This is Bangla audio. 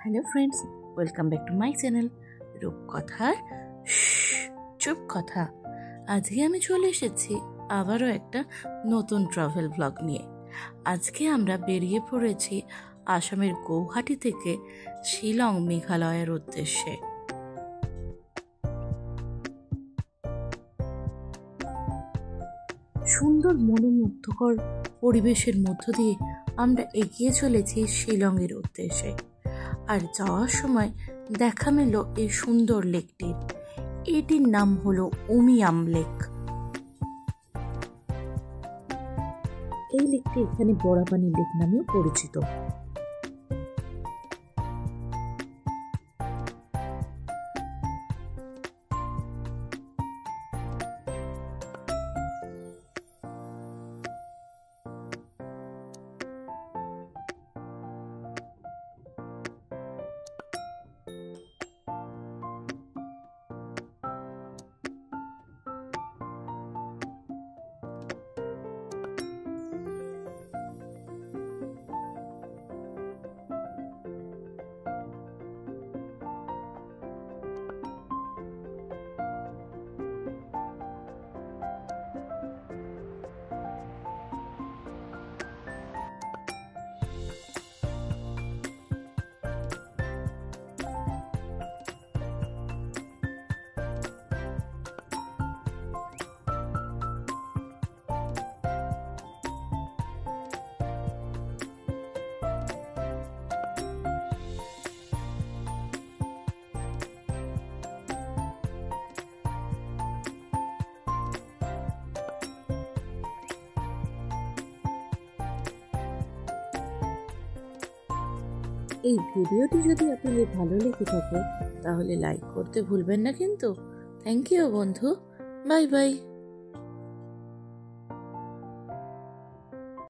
Hello friends, welcome back to my channel রূপকথার চুপ কথা। আজকে আমি চলে এসেছি আবারও একটা নতুন ট্রাভেল ব্লগ নিয়ে। আজকে আমরা বেরিয়ে পড়েছি আসামের গৌহাটি থেকে শিলং মেঘালয়ের উদ্দেশ্যে। সুন্দর মনোমুগ্ধকর পরিবেশের মধ্য দিয়ে আমরা এগিয়ে চলেছি শিলংয়ের উদ্দেশ্যে। আর যাওয়ার সময় দেখা মেল এই সুন্দর লেকটির। এটির নাম হলো উমিয়াম লেক। এই লেকটি এখানে বড়াপানি লেক নামেও পরিচিত। এই ভিডিওটি যদি আপনাদের ভালো লেগে থাকে তাহলে লাইক করতে ভুলবেন না কিন্তু। থ্যাংক ইউ বন্ধু, বাই বাই।